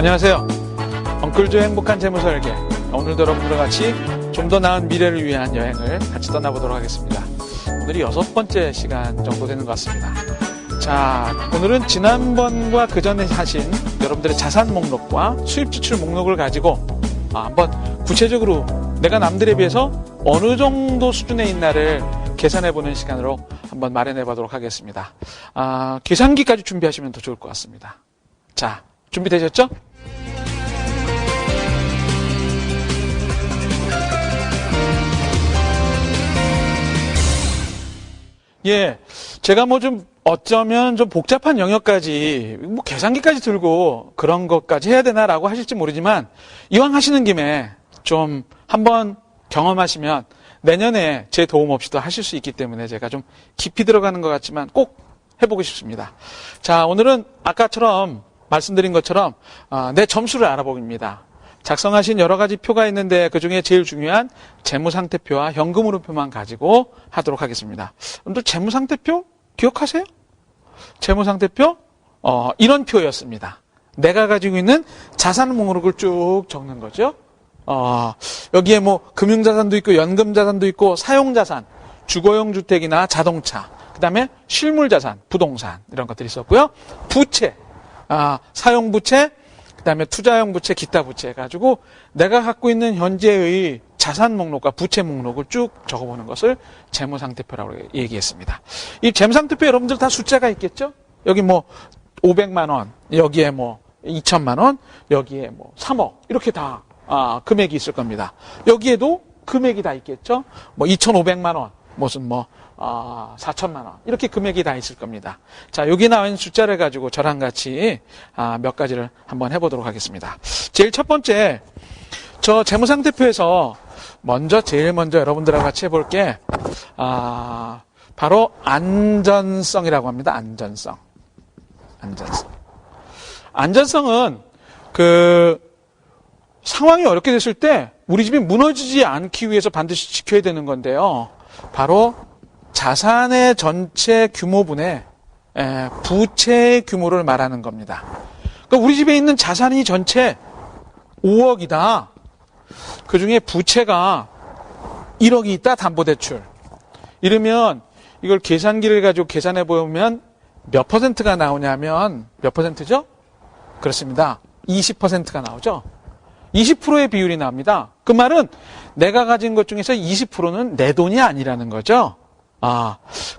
안녕하세요. 엉클조의 행복한 재무 설계. 오늘도 여러분들과 같이 좀 더 나은 미래를 위한 여행을 같이 떠나보도록 하겠습니다. 오늘이 6번째 시간 정도 되는 것 같습니다. 자, 오늘은 지난번과 그 전에 하신 여러분들의 자산 목록과 수입 지출 목록을 가지고 한번 구체적으로 내가 남들에 비해서 어느 정도 수준에 있나를 계산해보는 시간으로 한번 마련해보도록 하겠습니다. 계산기까지 준비하시면 더 좋을 것 같습니다. 자, 준비되셨죠? 예, 제가 좀 어쩌면 좀 복잡한 영역까지 계산기까지 들고 그런 것까지 해야 되나라고 하실지 모르지만 이왕 하시는 김에 좀 한번 경험하시면 내년에 제 도움 없이도 하실 수 있기 때문에 제가 좀 깊이 들어가는 것 같지만 꼭 해보고 싶습니다. 자, 오늘은 아까처럼 말씀드린 것처럼 내 점수를 알아보기입니다. 작성하신 여러 가지 표가 있는데 그중에 제일 중요한 재무상태표와 현금흐름표만 가지고 하도록 하겠습니다. 여러분들 재무상태표 기억하세요? 재무상태표 이런 표였습니다. 내가 가지고 있는 자산 목록을 쭉 적는 거죠. 여기에 금융자산도 있고 연금자산도 있고 사용자산, 주거용 주택이나 자동차, 그 다음에 실물자산, 부동산 이런 것들이 있었고요. 부채, 사용부채, 그 다음에 투자용 부채, 기타 부채 해가지고 내가 갖고 있는 현재의 자산 목록과 부채 목록을 쭉 적어보는 것을 재무상태표라고 얘기했습니다. 이 재무상태표 여러분들 다 숫자가 있겠죠? 여기 500만 원, 여기에 2천만 원, 여기에 3억 이렇게 다 금액이 있을 겁니다. 여기에도 금액이 다 있겠죠? 2,500만 원, 무슨 4천만 원 이렇게 금액이 다 있을 겁니다. 자, 여기 나와 있는 숫자를 가지고 저랑 같이 몇 가지를 한번 해보도록 하겠습니다. 제일 첫 번째, 저 재무상태표에서 제일 먼저 여러분들하고 같이 해볼 게 바로 안전성이라고 합니다. 안전성은 상황이 어렵게 됐을 때 우리 집이 무너지지 않기 위해서 반드시 지켜야 되는 건데요. 바로 자산의 전체 규모분의 부채의 규모를 말하는 겁니다. 그러니까 우리 집에 있는 자산이 전체 5억이다. 그 중에 부채가 1억이 있다. 담보대출. 이러면 이걸 계산기를 가지고 계산해 보면 몇 퍼센트가 나오냐면 몇 퍼센트죠? 그렇습니다. 20%가 나오죠. 20%의 비율이 나옵니다. 그 말은 내가 가진 것 중에서 20%는 내 돈이 아니라는 거죠.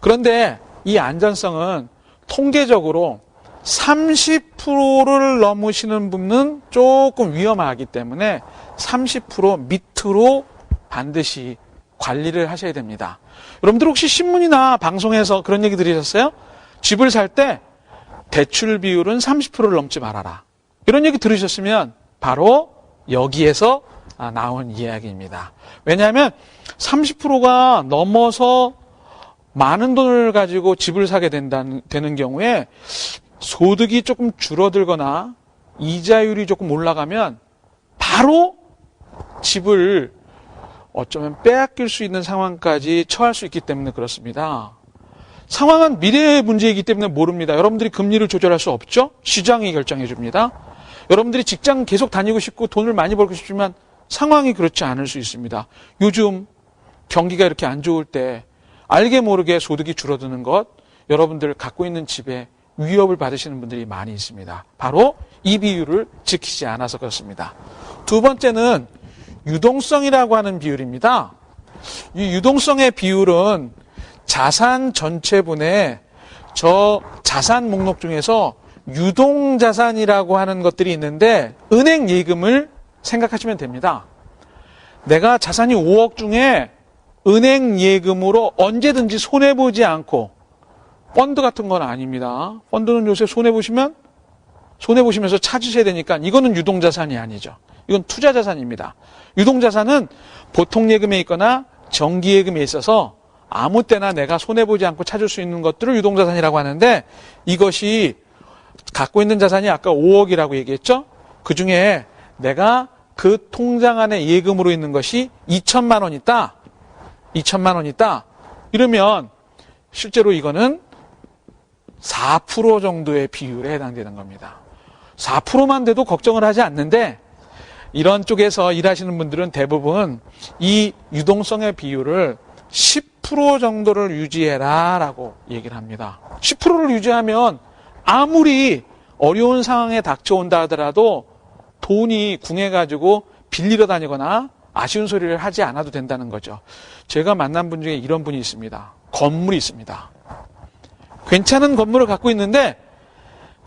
그런데 이 안전성은 통계적으로 30%를 넘으시는 분은 조금 위험하기 때문에 30% 밑으로 반드시 관리를 하셔야 됩니다. 여러분들 혹시 신문이나 방송에서 그런 얘기 들으셨어요? 집을 살 때 대출 비율은 30%를 넘지 말아라. 이런 얘기 들으셨으면 바로 여기에서 나온 이야기입니다. 왜냐하면 30%가 넘어서 많은 돈을 가지고 집을 사게 되는 경우에 소득이 조금 줄어들거나 이자율이 조금 올라가면 바로 집을 어쩌면 빼앗길 수 있는 상황까지 처할 수 있기 때문에 그렇습니다. 상황은 미래의 문제이기 때문에 모릅니다. 여러분들이 금리를 조절할 수 없죠? 시장이 결정해 줍니다. 여러분들이 직장 계속 다니고 싶고 돈을 많이 벌고 싶지만 상황이 그렇지 않을 수 있습니다. 요즘 경기가 이렇게 안 좋을 때 알게 모르게 소득이 줄어드는 것, 여러분들 갖고 있는 집에 위협을 받으시는 분들이 많이 있습니다. 바로 이 비율을 지키지 않아서 그렇습니다. 두 번째는 유동성이라고 하는 비율입니다. 이 유동성의 비율은 자산 전체분의 저 자산 목록 중에서 유동자산이라고 하는 것들이 있는데 은행 예금을 생각하시면 됩니다. 내가 자산이 5억 중에 은행 예금으로 언제든지 손해보지 않고 펀드 같은 건 아닙니다. 펀드는 요새 손해보시면서 찾으셔야 되니까 이거는 유동자산이 아니죠. 이건 투자자산입니다. 유동자산은 보통 예금에 있거나 정기예금에 있어서 아무 때나 내가 손해보지 않고 찾을 수 있는 것들을 유동자산이라고 하는데 이것이 갖고 있는 자산이 아까 5억이라고 얘기했죠? 그 중에 내가 그 통장 안에 예금으로 있는 것이 2천만 원 있다. 이러면 실제로 이거는 4% 정도의 비율에 해당되는 겁니다. 4%만 돼도 걱정을 하지 않는데 이런 쪽에서 일하시는 분들은 대부분 이 유동성의 비율을 10% 정도를 유지해라 라고 얘기를 합니다. 10%를 유지하면 아무리 어려운 상황에 닥쳐온다 하더라도 돈이 궁해가지고 빌리러 다니거나 아쉬운 소리를 하지 않아도 된다는 거죠. 제가 만난 분 중에 이런 분이 있습니다. 건물이 있습니다. 괜찮은 건물을 갖고 있는데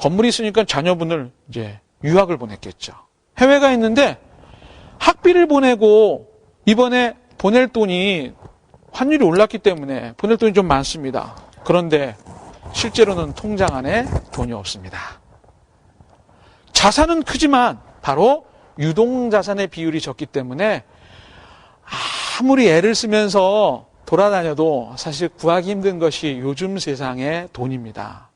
건물이 있으니까 자녀분을 이제 유학을 보냈겠죠. 해외가 있는데 학비를 보내고 이번에 보낼 돈이 환율이 올랐기 때문에 보낼 돈이 좀 많습니다. 그런데 실제로는 통장 안에 돈이 없습니다. 자산은 크지만 바로 유동자산의 비율이 적기 때문에 아무리 애를 쓰면서 돌아다녀도 사실 구하기 힘든 것이 요즘 세상의 돈입니다.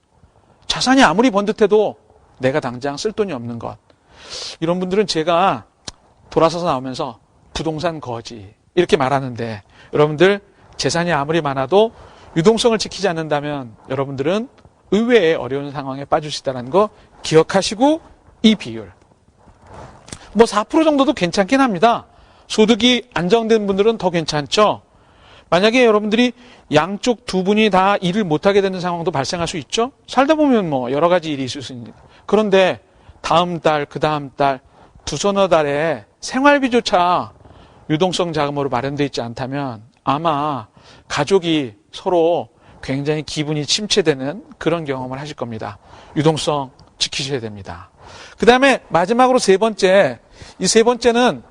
자산이 아무리 번듯해도 내가 당장 쓸 돈이 없는 것. 이런 분들은 제가 돌아서서 나오면서 부동산 거지 이렇게 말하는데 여러분들 재산이 아무리 많아도 유동성을 지키지 않는다면 여러분들은 의외의 어려운 상황에 빠질 수 있다는 거 기억하시고 이 비율. 4% 정도도 괜찮긴 합니다. 소득이 안정된 분들은 더 괜찮죠. 만약에 여러분들이 양쪽 두 분이 다 일을 못하게 되는 상황도 발생할 수 있죠. 살다 보면 여러 가지 일이 있을 수 있습니다. 그런데 다음 달, 그 다음 달, 두서너 달에 생활비조차 유동성 자금으로 마련되어 있지 않다면 아마 가족이 서로 굉장히 기분이 침체되는 그런 경험을 하실 겁니다. 유동성 지키셔야 됩니다. 그 다음에 마지막으로 세 번째, 이 세 번째는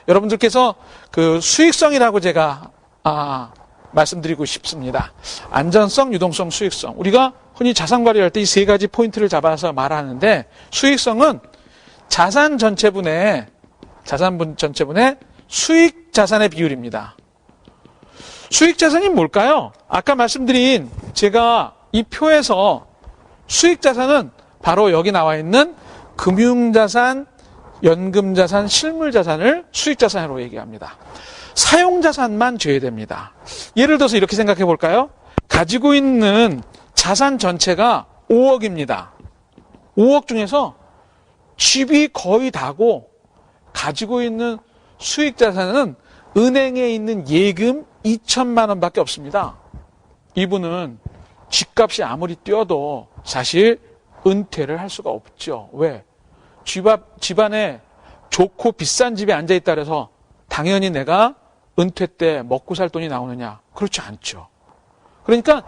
여러분들께서 그 수익성이라고 제가 말씀드리고 싶습니다. 안전성, 유동성, 수익성. 우리가 흔히 자산 관리할 때 이 세 가지 포인트를 잡아서 말하는데 수익성은 자산 전체분의 수익 자산의 비율입니다. 수익 자산이 뭘까요? 아까 말씀드린 제가 이 표에서 수익 자산은 바로 여기 나와 있는 금융자산, 연금자산, 실물자산을 수익자산으로 얘기합니다. 사용자산만 제외됩니다. 예를 들어서 이렇게 생각해 볼까요? 가지고 있는 자산 전체가 5억입니다. 5억 중에서 집이 거의 다고 가지고 있는 수익자산은 은행에 있는 예금 2천만 원밖에 없습니다. 이분은 집값이 아무리 뛰어도 사실 은퇴를 할 수가 없죠. 왜? 집안에 좋고 비싼 집에 앉아있다 그래서 당연히 내가 은퇴 때 먹고 살 돈이 나오느냐? 그렇지 않죠. 그러니까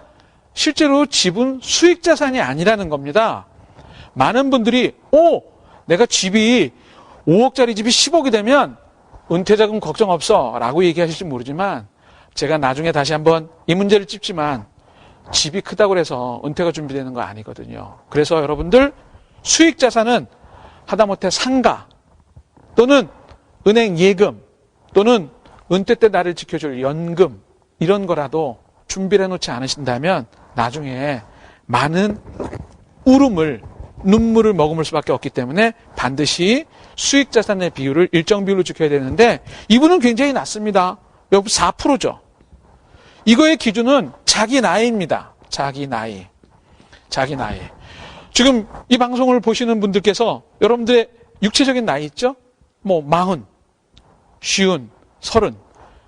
실제로 집은 수익자산이 아니라는 겁니다. 많은 분들이 내가 집이 5억짜리 집이 10억이 되면 은퇴자금 걱정 없어 라고 얘기하실지 모르지만 제가 나중에 다시 한번 이 문제를 짚지만 집이 크다고 해서 은퇴가 준비되는 거 아니거든요. 그래서 여러분들 수익자산은 하다못해 상가 또는 은행 예금 또는 은퇴 때 나를 지켜줄 연금 이런 거라도 준비를 해놓지 않으신다면 나중에 많은 눈물을 머금을 수밖에 없기 때문에 반드시 수익자산의 비율을 일정 비율로 지켜야 되는데 이분은 굉장히 낮습니다. 4%죠. 이거의 기준은 자기 나이입니다. 자기 나이. 지금 이 방송을 보시는 분들께서 여러분들의 육체적인 나이 있죠? 40, 50, 30.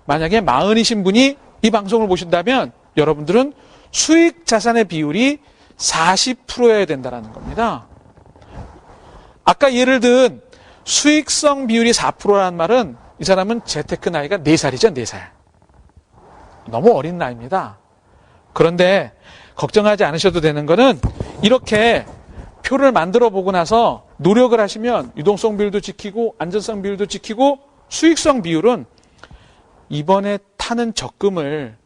만약에 40이신 분이 이 방송을 보신다면 여러분들은 수익 자산의 비율이 40%여야 된다는 겁니다. 아까 예를 든 수익성 비율이 4%라는 말은 이 사람은 재테크 나이가 4살이죠, 4살. 너무 어린 나이입니다. 그런데 걱정하지 않으셔도 되는 거는 이렇게 표를 만들어 보고 나서 노력을 하시면 유동성 비율도 지키고 안전성 비율도 지키고 수익성 비율은 이번에 타는 적금을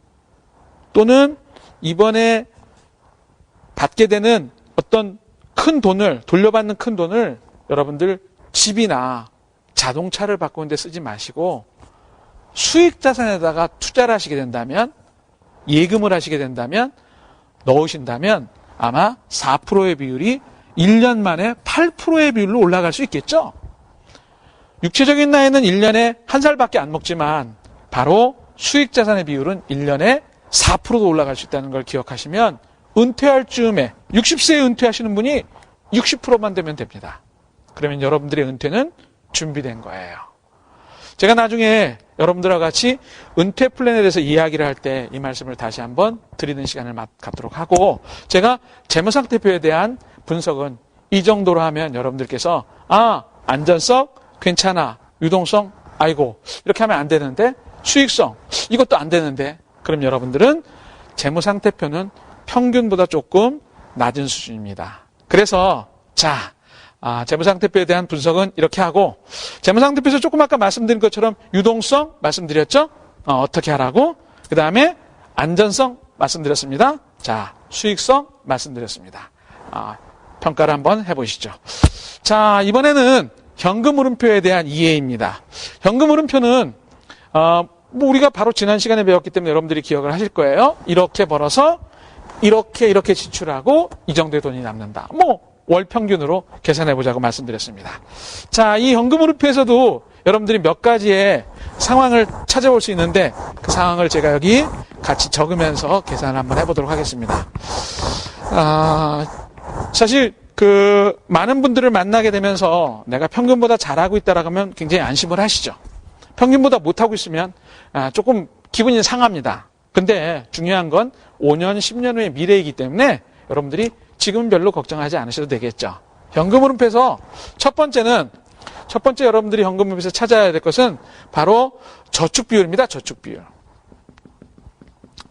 또는 이번에 받게 되는 어떤 큰 돈을 돌려받는 큰 돈을 여러분들 집이나 자동차를 바꾸는 데 쓰지 마시고 수익 자산에다가 투자를 하시게 된다면 예금을 하시게 된다면 넣으신다면 아마 4%의 비율이 1년 만에 8%의 비율로 올라갈 수 있겠죠. 육체적인 나이는 1년에 1살밖에 안 먹지만 바로 수익 자산의 비율은 1년에 4%도 올라갈 수 있다는 걸 기억하시면 은퇴할 즈음에 60세에 은퇴하시는 분이 60%만 되면 됩니다. 그러면 여러분들의 은퇴는 준비된 거예요. 제가 나중에 여러분들과 같이 은퇴 플랜에 대해서 이야기를 할 때 이 말씀을 다시 한번 드리는 시간을 갖도록 하고, 제가 재무상태표에 대한 분석은 이 정도로 하면 여러분들께서 안전성 괜찮아, 유동성 아이고 이렇게 하면 안 되는데, 수익성 이것도 안 되는데, 그럼 여러분들은 재무상태표는 평균보다 조금 낮은 수준입니다. 그래서 재무상태표에 대한 분석은 이렇게 하고, 재무상태표에서 조금 아까 말씀드린 것처럼 유동성 말씀드렸죠? 어떻게 하라고? 그 다음에 안전성 말씀드렸습니다. 자, 수익성 말씀드렸습니다. 평가를 한번 해보시죠. 자, 이번에는 현금흐름표에 대한 이해입니다. 현금흐름표는 우리가 바로 지난 시간에 배웠기 때문에 여러분들이 기억을 하실 거예요. 이렇게 벌어서 이렇게 지출하고 이 정도의 돈이 남는다. 월 평균으로 계산해 보자고 말씀드렸습니다. 자, 이 현금흐름표에서도 여러분들이 몇 가지의 상황을 찾아볼 수 있는데, 그 상황을 제가 여기 같이 적으면서 계산을 한번 해보도록 하겠습니다. 사실 많은 분들을 만나게 되면서 내가 평균보다 잘하고 있다라고 하면 굉장히 안심을 하시죠. 평균보다 못하고 있으면 조금 기분이 상합니다. 근데 중요한 건 5년, 10년 후의 미래이기 때문에 여러분들이 지금 별로 걱정하지 않으셔도 되겠죠. 현금흐름표에서 첫 번째 여러분들이 현금흐름표에서 찾아야 될 것은 바로 저축비율입니다. 저축비율.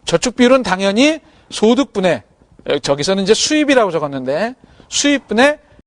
저축비율은 당연히 소득분의, 저기서는 이제 수입이라고 적었는데, 수입분의